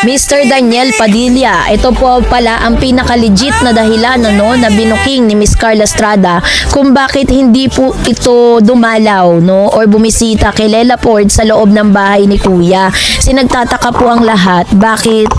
Mr. Daniel Padilla. Ito po pala ang pinaka-legit na dahilan na binuking ni Miss Carla Estrada kung bakit hindi po ito dumalaw or bumisita kay Lela Ford sa loob ng bahay ni Kuya. Nagtataka po ang lahat bakit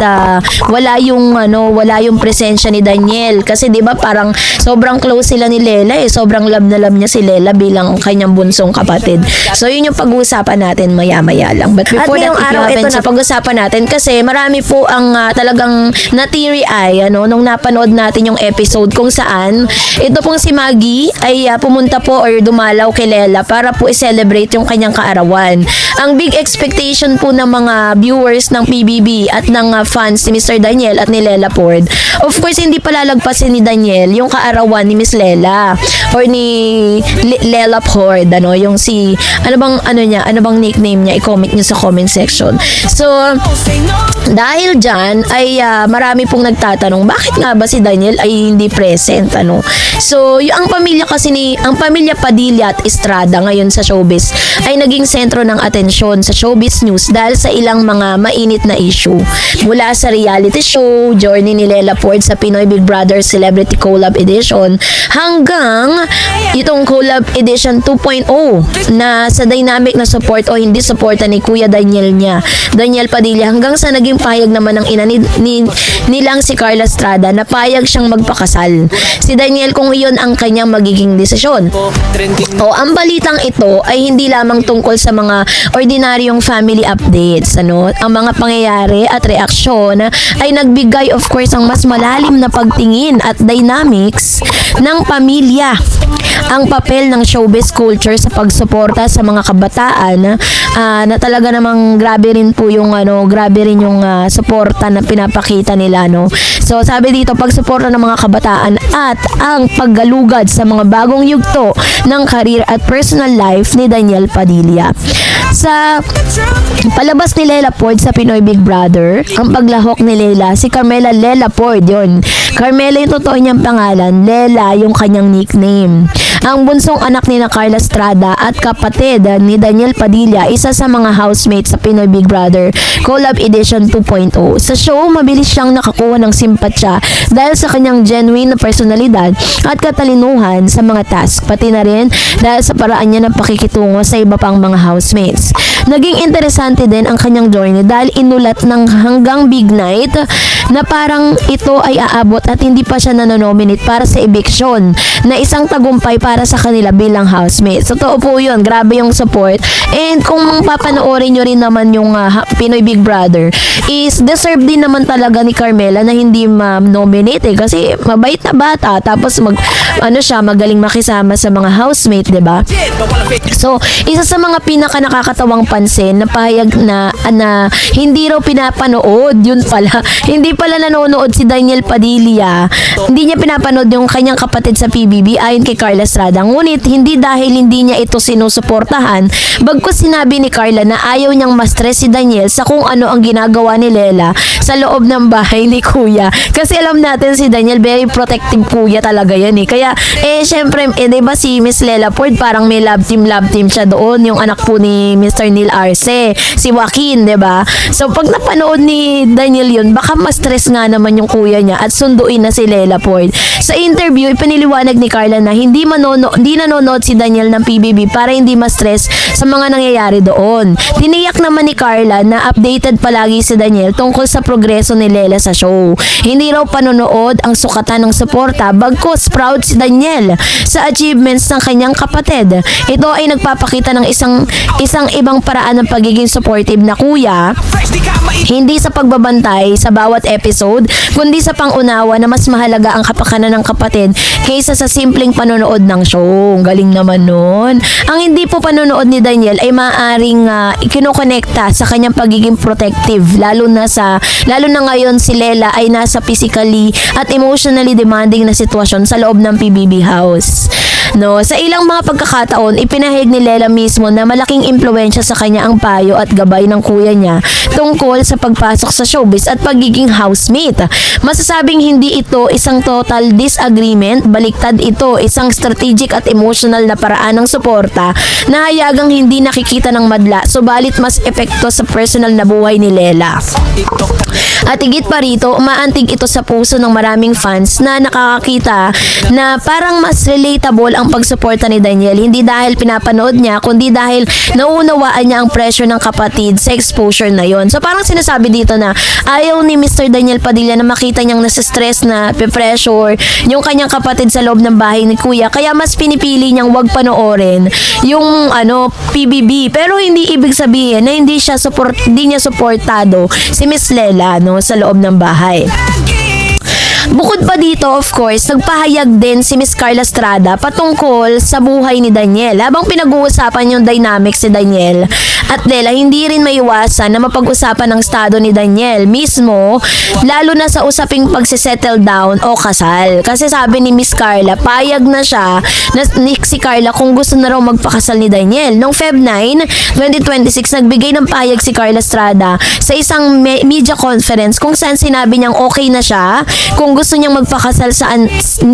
wala yung presensya ni Daniel, kasi 'di ba parang sobrang close sila ni Lela sobrang love na love niya si Lela bilang kanyang bunsong kapatid. So yun yung pag-uusapan natin maya-maya lang. But before that, araw ito na pag-usapan natin kasi marami po ang talagang na-teary eye nung napanood natin yung episode kung saan ito pong si Maggie ay pumunta po or dumalaw kay Lela para po i-celebrate yung kanyang kaarawan. Ang big expectation po ng mga viewers ng PBB at ng fans ni Mr. Daniel at ni Lela Ford, of course hindi palalagpasin ni Daniel yung kaarawan ni Miss Lela or ni Lela Ford, yung si ano bang nickname niya, i-comment niyo sa comment section. So dahil dyan ay marami pong nagtatanong bakit nga ba si Daniel ay hindi present So ang pamilya Padilla at Estrada ngayon sa showbiz ay naging sentro ng atensyon sa showbiz news dahil sa ilang mga mainit na issue. Mula sa reality show, journey ni Lela Ford sa Pinoy Big Brother Celebrity Collab Edition hanggang itong Collab Edition 2.0 na sa dynamic na support o hindi suporta ni Kuya Daniel Padilla, hanggang sa naging payag naman ng ina nilang si Carla Estrada na payag siyang magpakasal si Daniel kung iyon ang kanyang magiging desisyon. Ang balitang ito ay hindi lamang tungkol sa mga ordinaryong family updates. Ang mga pangyayari at reaksyon ay nagbigay of course ang mas malalim na pagtingin at dynamics ng pamilya. Ang papel ng showbiz culture sa pagsuporta sa mga kabataan na talaga namang grabe rin yung suporta na pinapakita nila So sabi dito, pagsuporta ng mga kabataan at ang paggalugad sa mga bagong yugto ng career at personal life ni Daniel Padilla. Sa palabas ni Lela Ford sa Pinoy Big Brother, ang paglahok ni Lela, si Carmela Lela Ford yun. Carmela yung totoo niyang pangalan, Lela yung kanyang nickname. Ang bunsong anak ni Carla Estrada at kapatid ni Daniel Padilla, isa sa mga housemates sa Pinoy Big Brother Collab Edition 2.0. Sa show, mabilis siyang nakakuha ng simpatsya dahil sa kanyang genuine na personalidad at katalinuhan sa mga task, pati na rin dahil sa paraan niya ng pakikitungo sa iba pang mga housemates. Naging interesante din ang kanyang journey dahil inulat ng hanggang big night na parang ito ay aabot at hindi pa siya nanonominate para sa eviction na isang tagumpay para sa kanila bilang housemates. Totoo po yun, grabe yung support. And kung papanoorin nyo rin naman yung Pinoy Big Brother, is deserve din naman talaga ni Carmela na hindi ma-nominate kasi mabait na bata, tapos magaling makisama sa mga housemate, diba? So isa sa mga pinaka nakakatawang pansin na pahayag na hindi raw pinapanood, yun pala hindi pala nanonood si Daniel Padilla, hindi niya pinapanood yung kanyang kapatid sa PBB ayon kay Carla Estrada. Ngunit hindi dahil hindi niya ito sinusuportahan, bagkus sinabi ni Carla na ayaw niyang ma-stress si Daniel sa kung ano ang ginagawa ni Lela sa loob ng bahay ni Kuya. Kasi alam natin si Daniel, very protective Kuya talaga yan Kaya syempre, diba si Miss Lela Ford parang may love team siya doon, yung anak po ni Mr. Neil Arce, si Joaquin, diba? So pag napanood ni Daniel yun, baka ma-stress nga naman yung kuya niya at sunduin na si Lela Ford. Sa interview, ipiniliwanag ni Carla na hindi nanonood si Daniel ng PBB para hindi ma-stress sa mga nangyayari doon. Tiniyak naman ni Carla na updated palagi si Daniel tungkol sa progreso ni Lela sa show. Hindi raw panonood ang sukatan ng suporta, bagkus proud si Daniel sa achievements ng kanyang kapatid. Ito ay nagpapakita ng isang ibang paraan ng pagiging supportive na kuya, hindi sa pagbabantay sa bawat episode, kundi sa pangunawa na mas mahalaga ang kapakanan ng kapatid kaysa sa simpleng panonood ng show. Galing naman nun. Ang hindi po panonood ni Daniel ay maaaring kinokonekta sa kanyang pagiging protective, lalo na ngayon si Lela ay nasa physically at emotionally demanding na sitwasyon sa loob ng PBB house. Sa ilang mga pagkakataon, ipinahayag ni Lela mismo na malaking impluwensya sa kanya ang payo at gabay ng kuya niya tungkol sa pagpasok sa showbiz at pagiging housemate. Masasabing hindi ito isang total disagreement, baliktad ito isang strategic at emotional na paraan ng suporta na hayagang hindi nakikita ng madla, subalit mas epekto sa personal na buhay ni Lela. At higit pa rito, umaantig ito sa puso ng maraming fans na nakakakita na parang mas relatable ang pagsuporta ni Daniel. Hindi dahil pinapanood niya, kundi dahil nauunawaan niya ang pressure ng kapatid sa exposure na yon. So parang sinasabi dito na ayaw ni Mr. Daniel Padilla na makita niyang nasa-stress na pressure yung kanyang kapatid sa loob ng bahay ni Kuya. Kaya mas pinipili niyang wag panoorin yung PBB. Pero hindi ibig sabihin na hindi niya suportado si Miss Lela sa loob ng bahay. Bukod pa dito, of course, nagpahayag din si Miss Carla Estrada patungkol sa buhay ni Daniel. Habang pinag-uusapan yung dynamics ni Daniel at Lela, hindi rin maiwasan na mapag-usapan ng estado ni Daniel mismo, lalo na sa usaping pagsisettle down o kasal. Kasi sabi ni Miss Carla, payag na siya na si Carla kung gusto na raw magpakasal ni Daniel. Noong Feb 9, 2026, nagbigay ng payag si Carla Estrada sa isang media conference kung saan sinabi niyang okay na siya kung gusto niyang magpakasal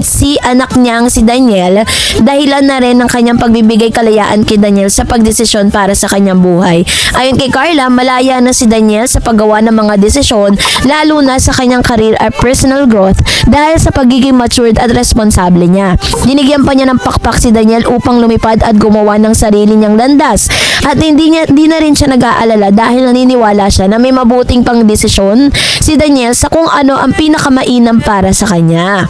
si anak niyang si Daniel, dahilan na rin ng kanyang pagbibigay kalayaan kay Daniel sa pagdesisyon para sa kanyang buhay. Ayon kay Carla, malaya na si Daniel sa paggawa ng mga desisyon, lalo na sa kanyang career at personal growth dahil sa pagiging matured at responsable niya. Dinigyan pa niya ng pakpak si Daniel upang lumipad at gumawa ng sarili niyang landas. At hindi na rin siya nag-aalala dahil naniniwala siya na may mabuting pang desisyon si Daniel sa kung ano ang pinakamainam para sa kanya.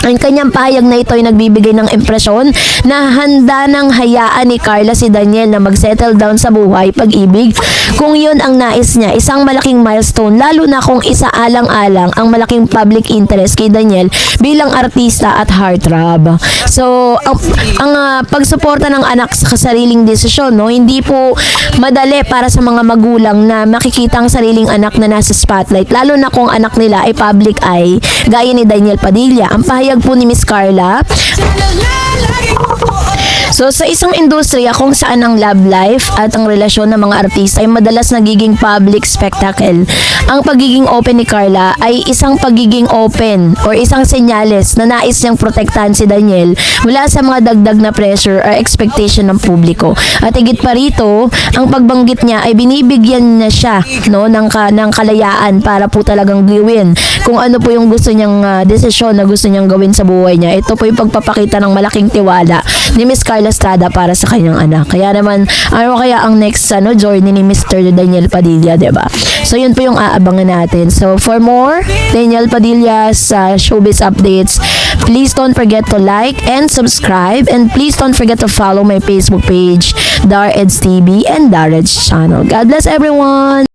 Ang kanyang pahayag na ito ay nagbibigay ng impresyon na handa ng hayaan ni Carla si Daniel na mag-settle down sa buhay, pag-ibig, kung yun ang nais niya. Isang malaking milestone, lalo na kung isaalang-alang ang malaking public interest kay Daniel bilang artista at heartthrob. So, ang pagsuporta ng anak sa sariling desisyon, hindi po madali para sa mga magulang na makikita ang sariling anak na nasa spotlight, lalo na kung anak nila ay public eye, gaya ni Daniel Padilla. Ang pahayag po ni Miss Carla, so sa isang industriya kung saan ang love life at ang relasyon ng mga artista ay madalas nagiging public spectacle, ang pagiging open ni Carla ay isang pagiging open or isang senyales na nais niyang protektahan si Daniel mula sa mga dagdag na pressure or expectation ng publiko. At higit pa rito, ang pagbanggit niya ay binibigyan niya siya ng kalayaan para po talagang gawin kung ano po yung gusto niyang desisyon na gusto niyang gawin sa buhay niya. Ito po yung pagpapakita ng malaking tiwala ni Miss Carla Estrada para sa kanyang anak. Kaya naman, ano kaya ang next journey ni Mr. Daniel Padilla, diba? So yun po yung aabangan natin. So for more Daniel Padilla's showbiz updates, please don't forget to like and subscribe, and please don't forget to follow my Facebook page, Dar Eds TV and Dar Eds channel. God bless everyone!